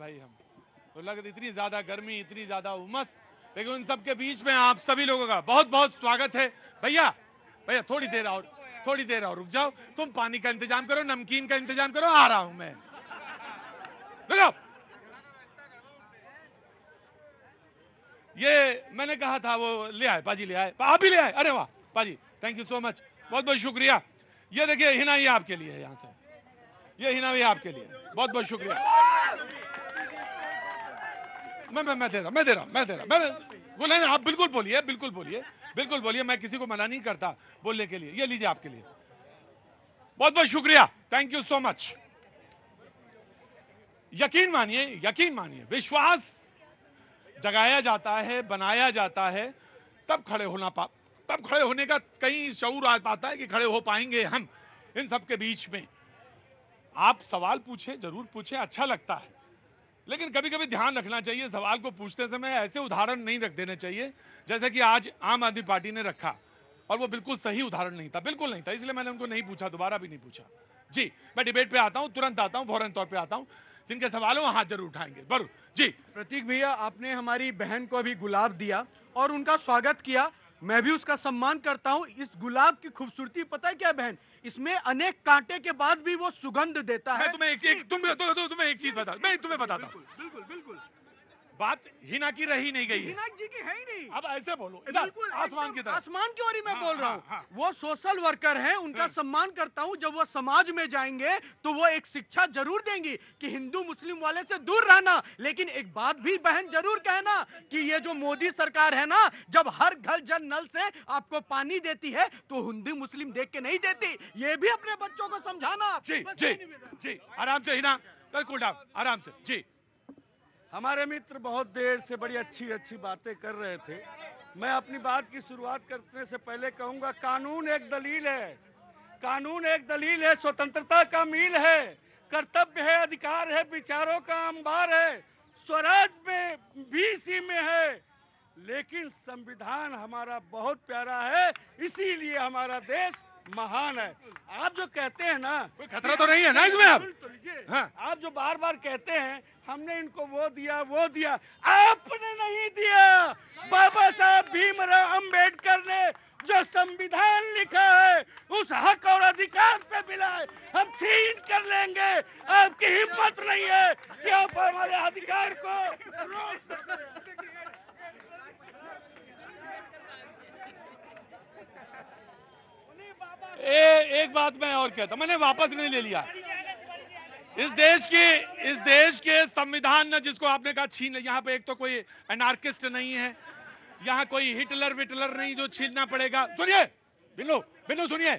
भाई हम तो लगता इतनी ज्यादा गर्मी, इतनी ज्यादा उमस, लेकिन उन सब के बीच में आप सभी लोगों का बहुत बहुत स्वागत है। भैया भैया थोड़ी देर और रुक जाओ, तुम पानी का इंतजाम करो, नमकीन का इंतजाम करो, आ रहा हूं मैं। रुको, ये मैंने कहा था वो ले आए, पाजी ले आए, आप भी ले आए। अरे वाह पाजी, थैंक यू सो मच, बहुत बहुत शुक्रिया। ये देखिए हिना, ये आपके लिए है, यहाँ से ये हिना भी आपके लिए, बहुत बहुत शुक्रिया। मैं दे रहा बोले आप बिल्कुल बोलिए, बिल्कुल बोलिए, मैं किसी को मना नहीं करता बोलने के लिए। ये लीजिए आपके लिए, बहुत बहुत शुक्रिया, थैंक यू सो मच। यकीन मानिए विश्वास जगाया जाता है, बनाया जाता है, तब खड़े होने का कहीं शऊर आ पाता है कि खड़े हो पाएंगे हम इन सब के बीच में। आप सवाल पूछे, जरूर पूछे, अच्छा लगता है, लेकिन कभी कभी ध्यान रखना चाहिए, सवाल को पूछते समय ऐसे उदाहरण नहीं रख देने चाहिए जैसे कि आज आम आदमी पार्टी ने रखा, और वो बिल्कुल सही उदाहरण नहीं था, बिल्कुल नहीं था, इसलिए मैंने उनको नहीं पूछा, दोबारा भी नहीं पूछा। जी मैं डिबेट पे आता हूं, तुरंत आता हूं, फौरन तौर पे आता हूं, जिनके सवालों हाथ जरूर उठाएंगे। बरू जी। प्रतीक भैया, आपने हमारी बहन को अभी गुलाब दिया और उनका स्वागत किया, मैं भी उसका सम्मान करता हूं। इस गुलाब की खूबसूरती पता है क्या बहन, इसमें अनेक कांटे के बाद भी वो सुगंध देता है। मैं तुम्हें एक चीज बता, मैं तुम्हें बताता हूं, बिल्कुल बात हिना की रही नहीं गई है, हिना जी की है ही नहीं। अब ऐसे बोलो, बिल्कुल आसमान की तरफ, आसमान की ओर ही मैं हाँ, बोल रहा हूँ। हाँ। वो सोशल वर्कर हैं, उनका सम्मान करता हूँ। जब वो समाज में जाएंगे तो वो एक शिक्षा जरूर देंगी कि हिंदू मुस्लिम वाले से दूर रहना। लेकिन एक बात भी बहन जरूर कहना कि ये जो मोदी सरकार है ना, जब हर घर जल नल से आपको पानी देती है तो हिंदू मुस्लिम देख के नहीं देती, ये भी अपने बच्चों को समझाना। जी आराम से हिना, कूल डाउन, आराम से। जी हमारे मित्र बहुत देर से बड़ी अच्छी बातें कर रहे थे। मैं अपनी बात की शुरुआत करने से पहले कहूंगा, कानून एक दलील है, स्वतंत्रता का मील है, कर्तव्य है, अधिकार है, विचारों का अंबार है, स्वराज में भी इसी में है। लेकिन संविधान हमारा बहुत प्यारा है, इसीलिए हमारा देश महान है। आप जो कहते हैं ना, कोई खतरा तो नहीं है ना इसमें? अब हाँ। आप जो बार बार कहते हैं हमने इनको वो दिया, आपने नहीं दिया। बाबा साहब भीमराव अंबेडकर ने जो संविधान लिखा है उस हक और अधिकार से मिला है, हम छीन कर लेंगे। आपकी हिम्मत नहीं है कि आप हमारे अधिकार को एक बात मैं और कहता, मैंने वापस नहीं ले लिया। इस देश के संविधान ने, जिसको आपने कहा छीन, यहाँ पे एक तो कोई एनार्किस्ट नहीं है, यहाँ कोई हिटलर विटलर नहीं जो छीनना पड़ेगा। सुनिए बिन्नू सुनिए,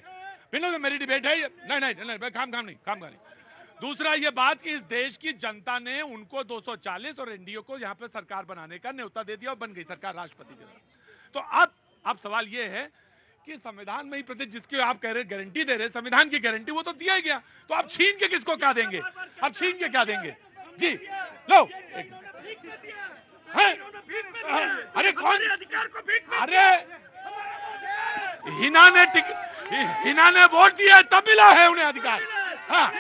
बिन्नू मेरी डिबेट है, नहीं काम नहीं। दूसरा ये बात कि इस देश की जनता ने उनको 240 और एनडीए को यहाँ पे सरकार बनाने का न्योता दे दिया और बन गई सरकार राष्ट्रपति की तरफ। तो अब सवाल ये है कि संविधान में ही प्रति जिसकी आप कह रहे गारंटी दे रहे, संविधान की गारंटी वो तो दिया ही गया, तो आप छीन के किसको क्या देंगे? अब छीन के क्या देंगे? जी लो, अरे कौन? अरे हिना ने वोट दिया तब मिला है उन्हें अधिकार। हाँ,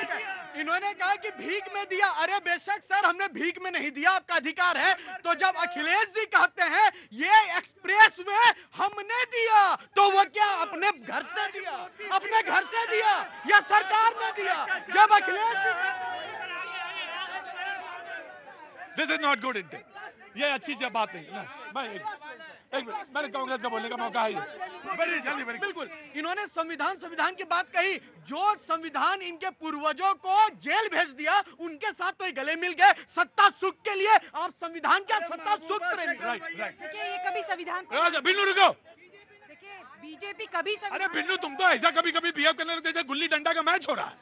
इन्होंने कहा कि भीख में दिया। अरे बेशक सर, हमने भीख में नहीं दिया, आपका अधिकार है। तो जब अखिलेश जी कहते हैं ये एक्सप्रेस में हमने दिया, तो वो क्या अपने घर से दिया या सरकार ने दिया? जब Akhilesh ji, this is not good intent, ये अच्छी बात नहीं। मैंने कांग्रेस का बोलने का मौका है। बिल्कुल, इन्होंने संविधान की बात कही। जो संविधान इनके पूर्वजों को जेल भेज दिया, उनके साथ तो ये गले मिल गए सत्ता सुख के लिए। आप संविधान क्या सत्ता सुख करेंगे? देखिए, ये कभी संविधान, बिन्नू रुको, देखिए बीजेपी कभी अरे बिन्नू तुम तो ऐसा कभी बिहेव करने लगते जैसे गुल्ली डंडा का मैच हो रहा है।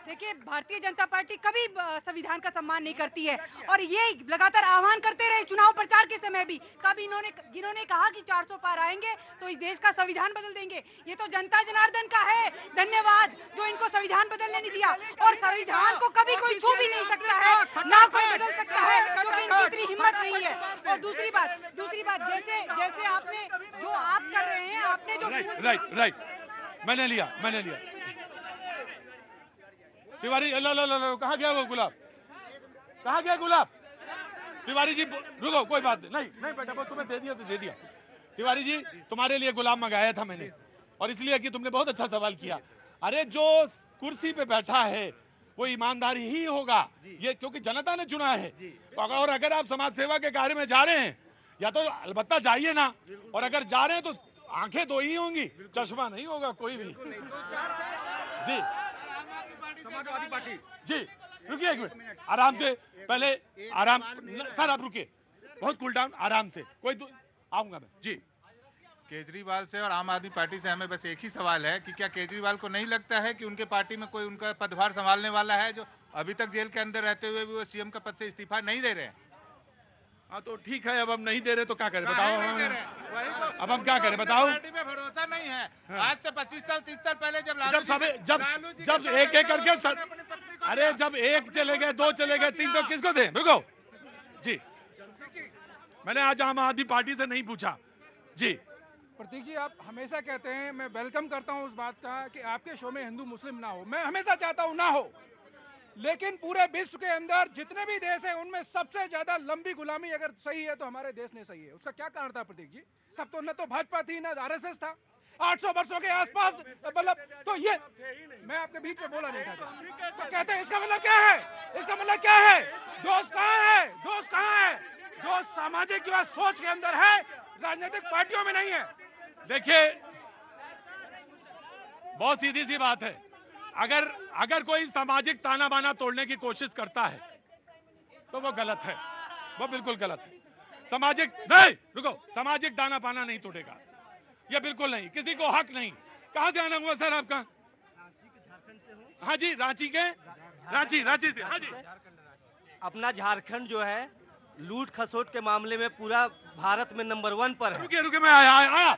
देखिए, भारतीय जनता पार्टी कभी संविधान का सम्मान नहीं करती है और ये लगातार आह्वान करते रहे चुनाव प्रचार के समय भी। कब जिन्होंने कहा कि 400 पार आएंगे तो इस देश का संविधान बदल देंगे। ये तो जनता जनार्दन का है धन्यवाद जो इनको संविधान बदलने नहीं दिया, और संविधान को कभी कोई छू भी नहीं सकता है, ना कोई बदल सकता है, क्योंकि इनकी इतनी हिम्मत नहीं है। और दूसरी बात जैसे आपने जो आप कर रहे हैं, आपने जो राइट मैंने लिया तिवारी, लो कहाँ गया वो गुलाब? कहाँ गया गुलाब? तिवारी जी रुको, कोई बात नहीं, नहीं बेटा, वो तुम्हें दे दिया तो दे दिया। तिवारी जी, तुम्हारे लिए गुलाब मंगाया था मैंने, और इसलिए कि तुमने बहुत अच्छा सवाल किया। अरे जो कुर्सी पे बैठा है वो ईमानदारी ही होगा, ये क्योंकि जनता ने चुना है। तो और अगर आप समाज सेवा के कार्य में जा रहे हैं, या तो अलबत्ता जाइए ना, और अगर जा रहे हैं तो आंखें दो ही होंगी, चश्मा नहीं होगा कोई भी। जी समाजवादी पार्टी जी, रुकिए एक मिनट, आराम से, पहले आराम, सर आप रुकिए, बहुत कूल डाउन, आराम से, आऊंगा मैं जी। केजरीवाल से और आम आदमी पार्टी से हमें बस एक ही सवाल है कि क्या केजरीवाल को नहीं लगता है कि उनके पार्टी में कोई उनका पदभार संभालने वाला है, जो अभी तक जेल के अंदर रहते हुए भी वो सीएम का पद से इस्तीफा नहीं दे रहे हैं? हाँ तो ठीक है, अब हम नहीं दे रहे तो क्या करें बताओ? नहीं दे रहे हैं। वही तो, अब हम क्या करें बताओ? पार्टी में भरोसा नहीं है। आज से 25 साल 30 साल पहले जब जब एक एक करके अरे जब एक चले गए, दो चले गए, तीन, तो किसको दें? रुको जी, मैंने आज आम आदमी पार्टी से नहीं पूछा जी। प्रतीक जी, आप हमेशा कहते हैं, मैं वेलकम करता हूं उस बात का कि आपके शो में हिंदू मुस्लिम ना हो, मैं हमेशा चाहता हूं ना हो, लेकिन पूरे विश्व के अंदर जितने भी देश हैं उनमें सबसे ज्यादा लंबी गुलामी अगर सही है तो हमारे देश ने सही है। उसका क्या कारण था प्रतीक जी? तब तो न तो भाजपा थी न आरएसएस था, 800 वर्षों के आसपास, मतलब तो ये मैं आपके बीच में बोला नहीं था तो कहते हैं, इसका मतलब क्या है? इसका मतलब क्या है? दोस्त कहाँ है? दोस्त कहाँ है? दोस्त सामाजिक जो है सोच के अंदर है, राजनीतिक पार्टियों में नहीं है। देखिए, बहुत सीधी सी बात है, अगर कोई सामाजिक ताना बाना तोड़ने की कोशिश करता है तो वो गलत है, वो बिल्कुल गलत है। सामाजिक नहीं, रुको, सामाजिक ताना बाना नहीं तोड़ेगा, ये बिल्कुल नहीं, किसी को हक नहीं। कहां से आना हुआ सर आपका? हाँ जी, रांची के, रांची से। हाँ जी, अपना झारखंड जो है लूट खसोट के मामले में पूरा भारत में नंबर 1 पर है। रुकिए, मैं आया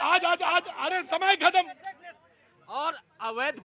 आज, अरे समय खत्म। और अवैध